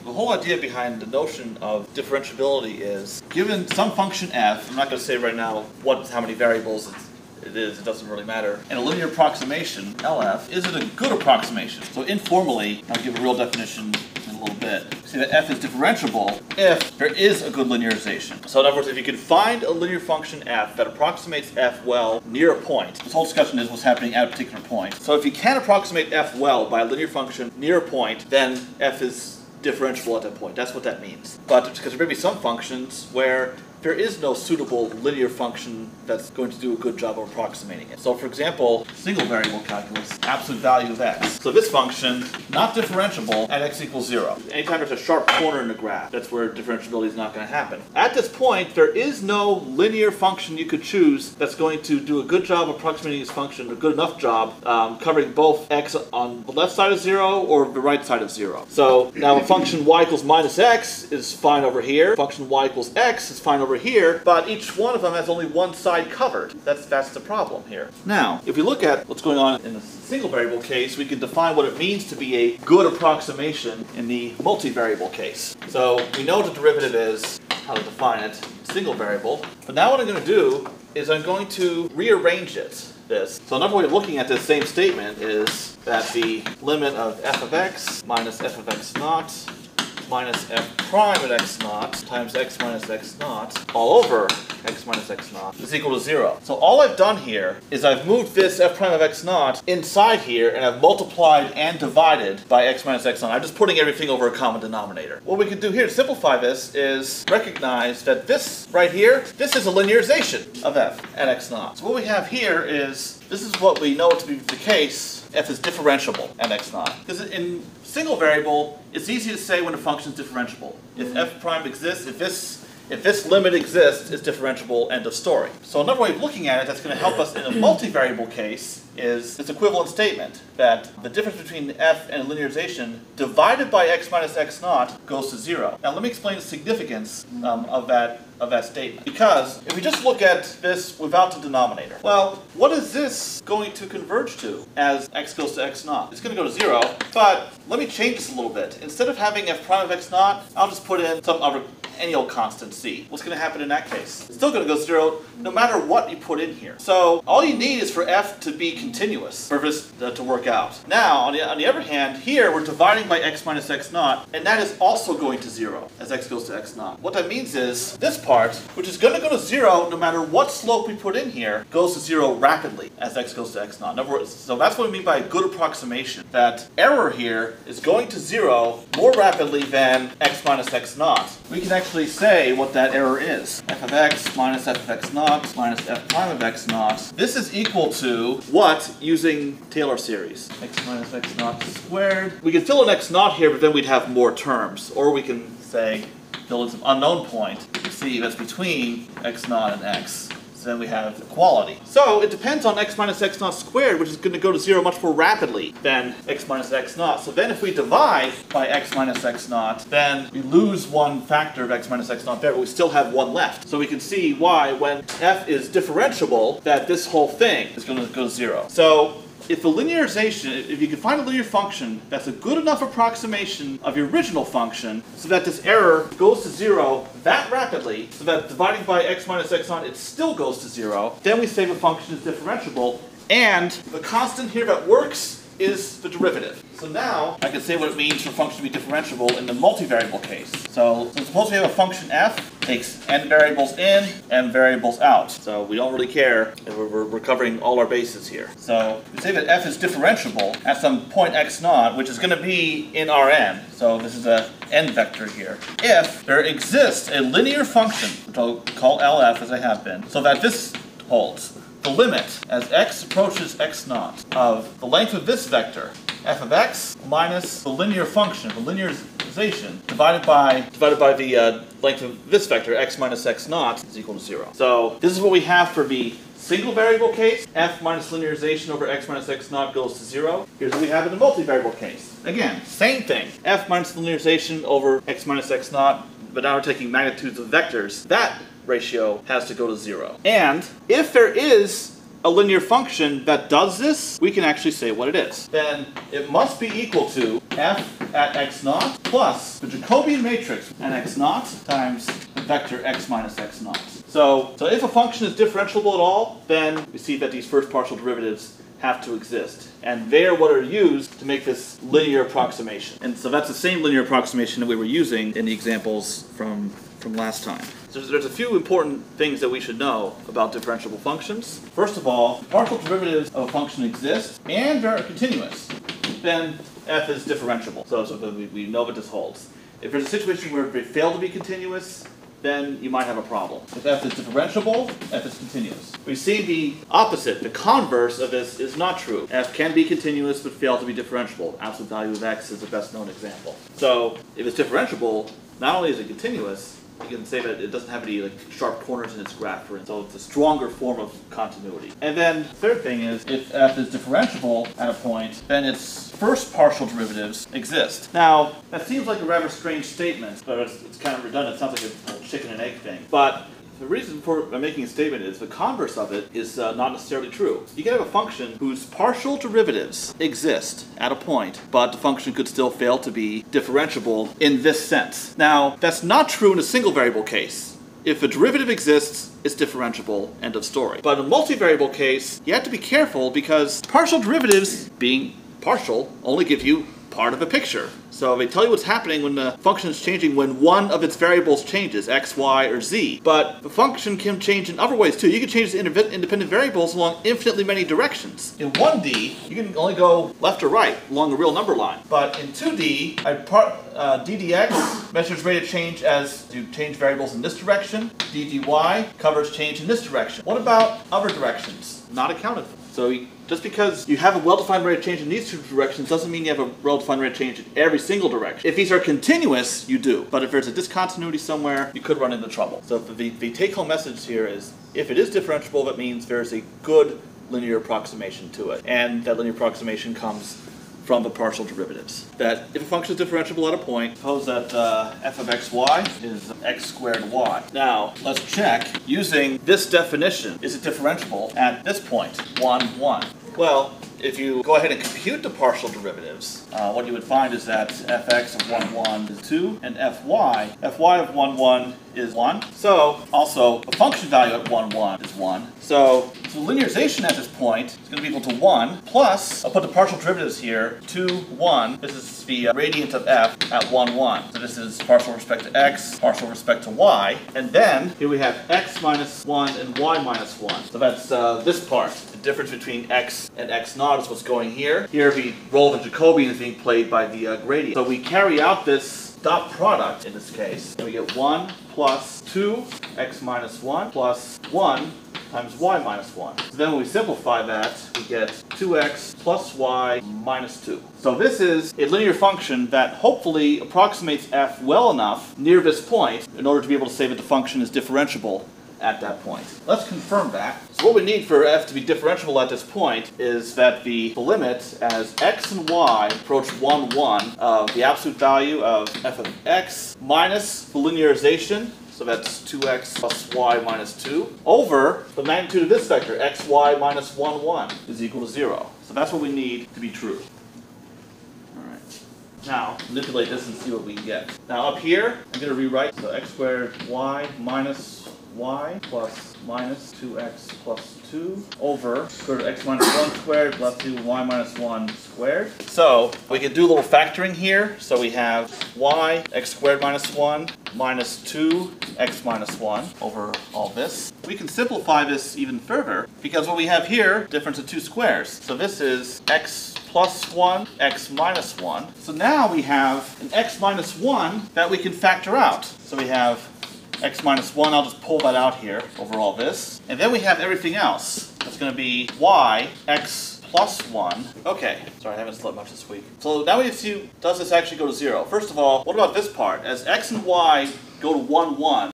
The whole idea behind the notion of differentiability is, given some function f, I'm not going to say right now how many variables it is, it doesn't really matter, and a linear approximation, LF, is it a good approximation? So informally, I'll give a real definition in a little bit. See that f is differentiable if there is a good linearization. So in other words, if you can find a linear function f that approximates f well near a point, this whole discussion is what's happening at a particular point. So if you can approximate f well by a linear function near a point, then f is differentiable at that point. That's what that means. But because there may be some functions where there is no suitable linear function that's going to do a good job of approximating it. So for example, single variable calculus, absolute value of x. So this function, not differentiable at x equals 0. Anytime there's a sharp corner in the graph, that's where differentiability is not going to happen. At this point, there is no linear function you could choose that's going to do a good job approximating this function, a good enough job covering both x on the left side of 0 or the right side of 0. So now a function y equals minus x is fine over here. Function y equals x is fine over here, but each one of them has only one side covered. That's the problem here. Now, if we look at what's going on in the single variable case, we can define what it means to be a good approximation in the multivariable case. So we know what the derivative is, how to define it, single variable, but now what I'm going to do is I'm going to rearrange this. So another way of looking at this same statement is that the limit of f of x minus f of x naught minus f prime at x naught times x minus x naught all over x minus x naught is equal to 0. So all I've done here is I've moved this f prime of x naught inside here and I've multiplied and divided by x minus x naught. I'm just putting everything over a common denominator. What we can do here to simplify this is recognize that this right here, this is a linearization of f at x naught. So what we have here is, this is what we know to be the case, f is differentiable at x naught. Because in single variable, it's easy to say when a function is differentiable. If f prime exists, if this limit exists, it's differentiable, end of story. So another way of looking at it that's going to help us in a multivariable case is this equivalent statement that the difference between f and linearization divided by x minus x naught goes to 0. Now let me explain the significance of that statement. Because if we just look at this without the denominator, well, what is this going to converge to as x goes to x naught? It's going to go to 0, but let me change this a little bit. Instead of having f prime of x naught, I'll just put in some other any old constant c. What's going to happen in that case? It's still going to go to 0 no matter what you put in here. So all you need is for f to be continuous for this to work out. Now, on the other hand, here we're dividing by x minus x naught, and that is also going to 0 as x goes to x naught. What that means is this part, which is going to go to 0 no matter what slope we put in here, goes to 0 rapidly as x goes to x naught. In other words, so that's what we mean by a good approximation. That error here is going to 0 more rapidly than x minus x naught. We can actually say what that error is. F of x minus f of x naught minus f prime of x naught. This is equal to what using Taylor series? X minus x naught squared. We can fill in x naught here, but then we'd have more terms. Or we can say fill in some unknown point. See that's between x naught and x. So then we have equality. So it depends on x minus x naught squared, which is going to go to 0 much more rapidly than x minus x naught. So then if we divide by x minus x naught, then we lose one factor of x minus x naught there, but we still have one left. So we can see why when f is differentiable, that this whole thing is going to go to 0. So if the linearization, if you can find a linear function that's a good enough approximation of your original function so that this error goes to 0 that rapidly, so that dividing by x minus x naught, it still goes to 0, then we say the function is differentiable, and the constant here that works is the derivative. So now I can say what it means for a function to be differentiable in the multivariable case. So suppose we have a function f, takes n variables in, n variables out. So we don't really care if we're covering all our bases here. So we say that f is differentiable at some point x naught, which is going to be in Rn. So this is a n vector here. If there exists a linear function, which I'll call LF as I have been, so that this holds. The limit as x approaches x naught of the length of this vector, f of x minus the linear function, the linearization, divided by the length of this vector, x minus x naught, is equal to 0. So this is what we have for the single variable case. F minus linearization over x minus x naught goes to 0. Here's what we have in the multivariable case. Again, same thing. F minus linearization over x minus x naught, but now we're taking magnitudes of vectors. That ratio has to go to 0. And if there is a linear function that does this, we can actually say what it is. Then it must be equal to f at x naught plus the Jacobian matrix at x naught times the vector x minus x naught. So if a function is differentiable at all, then we see that these first partial derivatives have to exist. And they're what are used to make this linear approximation. And so that's the same linear approximation that we were using in the examples from last time. So there's a few important things that we should know about differentiable functions. First of all, partial derivatives of a function exist and are continuous. Then f is differentiable. So we know that this holds. If there's a situation where they fail to be continuous, then you might have a problem. If f is differentiable, f is continuous. We see the opposite, the converse of this is not true. F can be continuous but fail to be differentiable. Absolute value of x is the best known example. So if it's differentiable, not only is it continuous, you can say that it doesn't have any sharp corners in its graph, for instance. So it's a stronger form of continuity. And then the third thing is, if f is differentiable at a point, then its first partial derivatives exist. Now, that seems like a rather strange statement, but it's kind of redundant. It sounds like a chicken and egg thing. But the reason for making a statement is the converse of it is not necessarily true. You can have a function whose partial derivatives exist at a point, but the function could still fail to be differentiable in this sense. Now, that's not true in a single variable case. If a derivative exists, it's differentiable, end of story. But in a multivariable case, you have to be careful because partial derivatives, being partial, only give you part of a picture. So they tell you what's happening when the function is changing when one of its variables changes, x, y, or z. But the function can change in other ways too. You can change the independent variables along infinitely many directions. In 1D, you can only go left or right along a real number line. But in 2D, ddx measures rate of change as you change variables in this direction. ddy covers change in this direction. What about other directions? Not accounted for. So just because you have a well-defined rate of change in these two directions doesn't mean you have a well-defined rate of change in every single direction. If these are continuous, you do. But if there's a discontinuity somewhere, you could run into trouble. So the take-home message here is, if it is differentiable, that means there's a good linear approximation to it. And that linear approximation comes from the partial derivatives. That if a function is differentiable at a point, suppose that f of xy is x squared y. Now, let's check using this definition. Is it differentiable at this point, 1, 1? Well, if you go ahead and compute the partial derivatives, what you would find is that fx of 1, 1 is 2, and fy of 1, 1 is 1. So, also, the function value at 1, 1 is 1. So linearization at this point is going to be equal to 1 plus, I'll put the partial derivatives here, 2, 1. This is the gradient of f at 1, 1. So this is partial respect to x, partial respect to y. And then, here we have x minus 1 and y minus 1. So that's this part. The difference between x and x naught is what's going here. Here the role of the Jacobian is being played by the gradient. So we carry out this dot product in this case, and we get 1 plus 2 x minus 1 plus 1 times y minus 1. So then when we simplify that, we get 2x plus y minus 2. So this is a linear function that hopefully approximates f well enough near this point in order to be able to say that the function is differentiable at that point. Let's confirm that. So what we need for f to be differentiable at this point is that the limit as x and y approach 1, 1 of the absolute value of f of x minus the linearization, so that's 2x plus y minus 2, over the magnitude of this vector, xy minus 1, 1, is equal to 0. So that's what we need to be true. Alright. Now, manipulate this and see what we can get. Now up here, I'm going to rewrite, so x squared y minus y plus minus 2x plus 2 over square root of x minus 1 squared plus 2 y minus 1 squared. So we can do a little factoring here. So we have y x squared minus 1 minus 2 x minus 1 over all this. We can simplify this even further because what we have here, difference of two squares. So this is x plus 1, x minus 1. So now we have an x minus 1 that we can factor out. So we have x minus 1, I'll just pull that out here over all this. And then we have everything else. That's going to be y, x plus 1. Okay, sorry, I haven't slept much this week. So now we have to see, does this actually go to 0? First of all, what about this part? As x and y go to 1, 1,